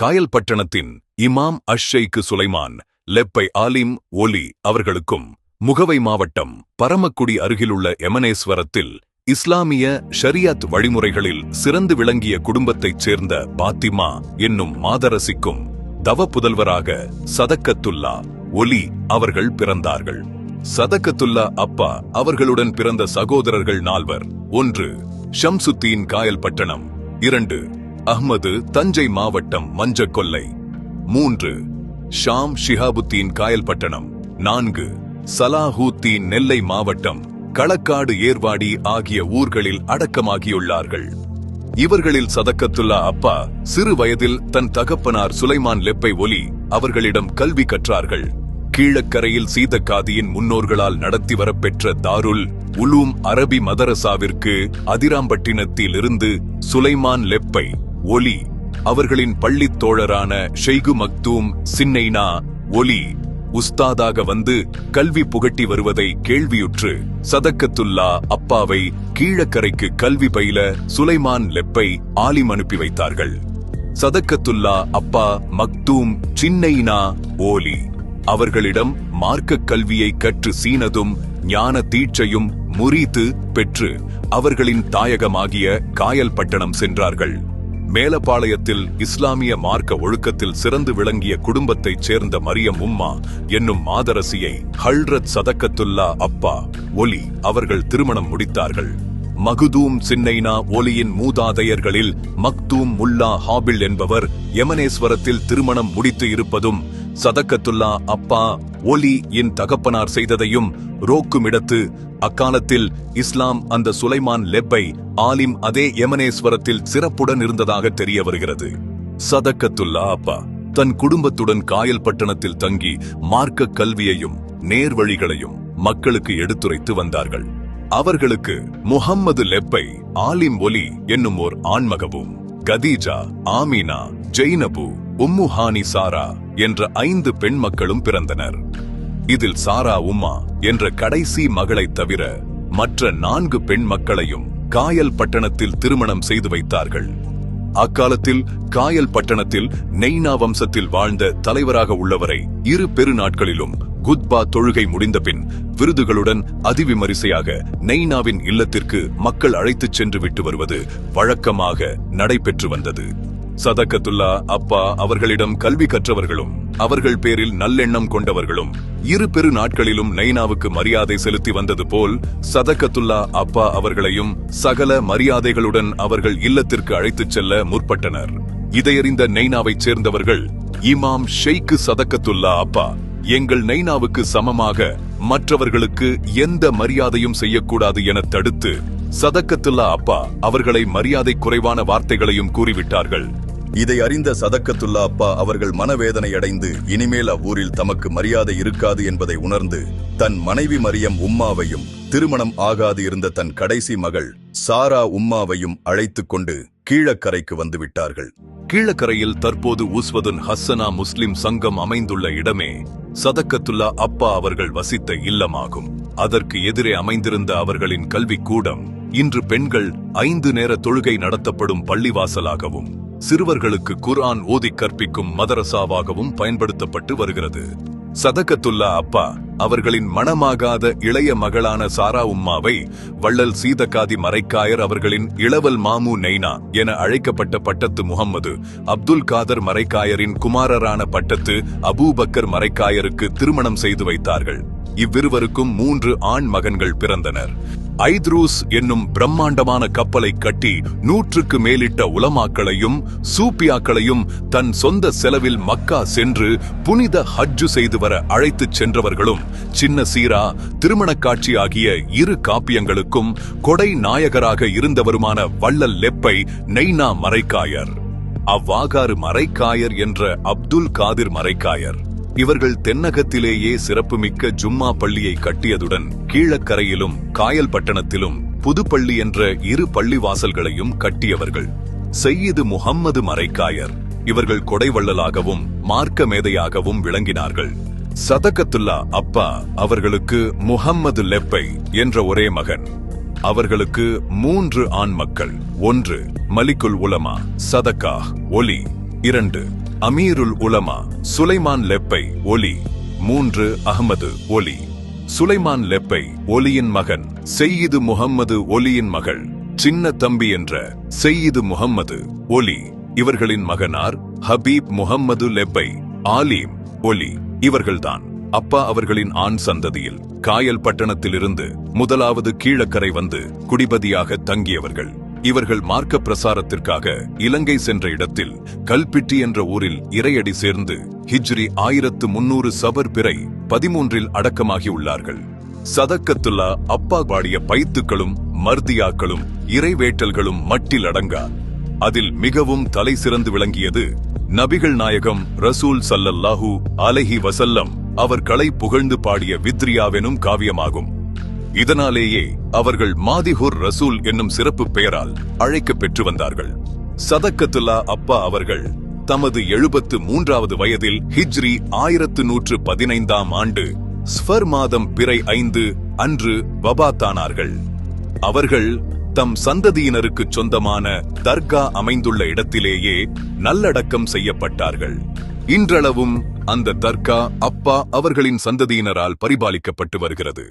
காயல்பட்டணத்தின் இமாம் ஷெய்க் சுலைமான் லெப்பை ஆலிம் ஒலி அவர்களுக்கும், முகவை மாவட்டம் பரமக்குடி அருகிலுள்ள எமனேஸ்வரத்தில் இஸ்லாமிய ஷரியத் வழிமுறைகளில் சிறந்து விளங்கிய குடும்பத்தைச் சேர்ந்த பாத்திமா என்னும் மாதரசிக்கும் தவப்புதல்வராக சதக்கத்துல்லா ஒலி அவர்கள் பிறந்தார்கள். சதக்கத்துல்லா அப்பா அவர்களுடன் பிறந்த சகோதரர்கள் 4. 1. ஷம்சுத்தீன் காயல்பட்டணம், 2. அஹ்மது தஞ்சை மாவட்டம் மஞ்சக்கொல்லை, 3. ஷாம் ஷிஹாபுத்தீன் காயல்பட்டணம், 4. சலாஹூத்தீன் நெல்லை மாவட்டம் களக்காடு ஏர்வாடி ஆகிய ஊர்களில் அடக்கமாகியுள்ளார்கள். இவர்களில் சதக்கத்துல்லா அப்பா சிறு வயதில் தன் தகப்பனார் சுலைமான் லெப்பை ஒலி அவர்களிடம் கல்வி கற்றார்கள். கீழக்கரையில் சீதக்காதியின் முன்னோர்களால் நடத்தி வரப்பெற்ற தாருல் உலூம் அரபி மதரசாவிற்கு அதிராம்பட்டினத்தில் இருந்து சுலைமான் லெப்பை ஒலி அவர்களின் பள்ளித் தோழரான ஷெய்கு மக்தூம் சின்னைனா ஒலி உஸ்தாதாக வந்து கல்வி புகட்டி வருவதை கேள்வியுற்று சதக்கத்துல்லா அப்பாவை கீழக்கரைக்கு கல்வி பயில சுலைமான் லெப்பை ஆலிம் அனுப்பி வைத்தார்கள். சதக்கத்துல்லா அப்பா மக்தூம் சின்னைனா ஓலி அவர்களிடம் மார்க்கக் கல்வியை கற்று சீனதும் ஞான தீட்சையும் முரீத்து பெற்று அவர்களின் தாயகமாகிய காயல்பட்டணம் சென்றார்கள். மேலப்பாளையத்தில் இஸ்லாமிய மார்க்க ஒழுக்கத்தில் சிறந்து விளங்கிய குடும்பத்தைச் சேர்ந்த மரியம் உம்மா என்னும் மாதரசியை ஹல்ரத் சதக்கத்துல்லா அப்பா ஒலி அவர்கள் திருமணம் முடித்தார்கள். மகுதூம் சின்னைனா ஒலியின் மூதாதையர்களில் மக்தூம் முல்லா ஹாபில் என்பவர் எமனேஸ்வரத்தில் திருமணம் முடித்து இருப்பதும், சதக்கத்துல்லா அப்பா ஒலி இன் தகப்பனார் செய்ததையும் ரோக்குமிடத்து அக்காலத்தில் இஸ்லாம் அந்த சுலைமான் லெப்பை ஆலிம் அதே எமனேஸ்வரத்தில் சிறப்புடன் இருந்ததாக தெரிய வருகிறது. சதக்கத்துல்லா அப்பா தன் குடும்பத்துடன் காயல்பட்டணத்தில் தங்கி மார்க்க கல்வியையும் நேர்வழிகளையும் மக்களுக்கு எடுத்துரைத்து வந்தார்கள். அவர்களுக்கு முஹம்மது லெப்பை ஆலிம் ஒலி என்னும் ஓர் ஆண்மகவும், கதீஜா, ஆமீனா, ஜெய்னபு, உம்முஹானி சாரா என்ற 5 பெண் மக்களும் பிறந்தனர். இதில் சாரா உம்மா என்ற கடைசி மகளைத் தவிர மற்ற 4 பெண் மக்களையும் காயல்பட்டணத்தில் திருமணம் செய்து வைத்தார்கள். அக்காலத்தில் காயல்பட்டணத்தில் நெய்னா வம்சத்தில் வாழ்ந்த தலைவராக உள்ளவரை 2 பெருநாட்களிலும் குத்பா தொழுகை முடிந்தபின் விருதுகளுடன் அதிவிமரிசையாக நெய்னாவின் இல்லத்திற்கு மக்கள் அழைத்துச் சென்று விட்டு வருவது வழக்கமாக நடைபெற்று வந்தது. சதக்கத்துல்லா அப்பா அவர்களிடம் கல்வி கற்றவர்களும் அவர்கள் பேரில் நல்லெண்ணம் கொண்டவர்களும் 2 பெருநாட்களிலும் நெய்னாவுக்கு மரியாதை செலுத்தி வந்தது போல் சதக்கத்துல்லா அப்பா அவர்களையும் சகல மரியாதைகளுடன் அவர்கள் இல்லத்திற்கு அழைத்துச் செல்ல முற்பட்டனர். இதையறிந்த நெய்னாவைச் சேர்ந்தவர்கள், இமாம் ஷெய்க் சதக்கத்துல்லா அப்பா எங்கள் நெய்னாவுக்கு சமமாக மற்றவர்களுக்கு எந்த மரியாதையும் செய்யக்கூடாது என தடுத்து சதக்கத்துல்லா அப்பா அவர்களை மரியாதை குறைவான வார்த்தைகளையும் கூறிவிட்டார்கள். இதை அறிந்த சதக்கத்துல்லா அப்பா அவர்கள் மனவேதனை அடைந்து இனிமேல் அவ்வூரில் தமக்கு மரியாதை இருக்காது என்பதை உணர்ந்து தன் மனைவி மரியம் உம்மாவையும் திருமணம் ஆகாது இருந்த தன் கடைசி மகள் சாரா உம்மாவையும் அழைத்துக் கொண்டு கீழக்கரைக்கு வந்துவிட்டார்கள். கீழக்கரையில் தற்போது உஸ்வதுன் ஹஸ்ஸனா முஸ்லிம் சங்கம் அமைந்துள்ள இடமே சதக்கத்துல்லா அப்பா அவர்கள் வசித்த இல்லமாகும். அதற்கு எதிரே அமைந்திருந்த அவர்களின் கல்விக்கூடம் இன்று பெண்கள் 5 நேர தொழுகை நடத்தப்படும் பள்ளிவாசலாகவும் சிறுவர்களுக்கு குர்ஆன் ஓதி கற்பிக்கும் மதரசாவாகவும் பயன்படுத்தப்பட்டு வருகிறது. சதக்கத்துல்லா அப்பா அவர்களின் மணமாகாத இளைய மகளான சாரா உம்மாவை வள்ளல் சீதக்காதி மரைக்காயர் அவர்களின் இளவல் மாமு நெய்னா என அழைக்கப்பட்ட பட்டத்து முகம்மது அப்துல் காதர் மரைக்காயரின் குமாரரான பட்டத்து அபூபக்கர் மரைக்காயருக்கு திருமணம் செய்து வைத்தார்கள். இவ்விருவருக்கும் 3 ஆண் மகன்கள் பிறந்தனர். ஐத்ரூஸ் என்னும் பிரம்மாண்டமான கப்பலை கட்டி 100க்கு மேலிட்ட உலமாக்களையும் சூப்பியாக்களையும் தன் சொந்த செலவில் மக்கா சென்று புனித ஹஜ்ஜு செய்து வர அழைத்துச் சென்றவர்களும், சின்ன சீரா, திருமணக் காட்சி ஆகிய 2 காப்பியங்களுக்கும் கொடை நாயகராக இருந்தவருமான வள்ளல் லெப்பை நெய்னா மரைக்காயர். அவ்வாகாறு மரைக்காயர் என்ற அப்துல் காதிர் மரைக்காயர் இவர்கள் தென்னகத்திலேயே சிறப்புமிக்க ஜும்மா பள்ளியை கட்டியதுடன் கீழக்கரையிலும் காயல்பட்டணத்திலும் புதுப்பள்ளி என்ற 2 பள்ளிவாசல்களையும் கட்டியவர்கள். சையீது முஹம்மது மரைக்காயர் இவர்கள் கொடைவள்ளலாகவும் மார்க்க மேதையாகவும் விளங்கினார்கள். சதக்கத்துல்லா அப்பா அவர்களுக்கு முஹம்மது லெப்பை என்ற ஒரே மகன். அவர்களுக்கு 3 ஆண் மக்கள். 1 மலிக்குல் உலமா சதக்கா ஒலி, 2 அமீருல் உலமா சுலைமான் லெப்பை ஒலி. 3 அஹ்மது ஒலி. சுலைமான் லெப்பை ஒலியின் மகன் செய்யிது முஹம்மது ஒலியின் மகள் சின்ன தம்பி என்ற செய்யிது முஹம்மது ஒலி. இவர்களின் மகனார் ஹபீப் முஹம்மது லெப்பை ஆலீம் ஒலி. இவர்கள்தான் அப்பா அவர்களின் ஆண் சந்ததியில் காயல் பட்டணத்திலிருந்து முதலாவது கீழக்கரை வந்து குடிபதியாக தங்கியவர்கள். இவர்கள் மார்க்க பிரசாரத்திற்காக இலங்கை சென்ற இடத்தில் கல்பிட்டி என்ற ஊரில் இறையடி சேர்ந்து ஹிஜ்ரி 1300 சபர் பிறை 13 அடக்கமாகியுள்ளார்கள். சதக்கத்துல்லா அப்பா பாடிய பைத்துக்களும் மர்தியாக்களும் இறைவேட்டல்களும் மட்டில் அடங்கா. அதில் மிகவும் தலை சிறந்து விளங்கியது நபிகள் நாயகம் ரசூல் ஸல்லல்லாஹு அலைஹி வஸல்லம் அவர்களை புகழ்ந்து பாடிய வித்ரியாவெனும் காவியமாகும். இதனாலேயே அவர்கள் மாதிஹுர் ரசூல் என்னும் சிறப்பு பெயரால் அழைக்கப் பெற்று வந்தார்கள். சதக்கத்துல்லா அப்பா அவர்கள் தமது 73வது வயதில் ஹிஜ்ரி 1115 ஆண்டு ஸ்ஃபர் மாதம் பிறை 5 அன்று வபாத்தானார்கள். அவர்கள் தம் சந்ததியினருக்குச் சொந்தமான தர்கா அமைந்துள்ள இடத்திலேயே நல்லடக்கம் செய்யப்பட்டார்கள். இன்றளவும் அந்த தர்கா அப்பா அவர்களின் சந்ததியினரால் பரிபாலிக்கப்பட்டு வருகிறது.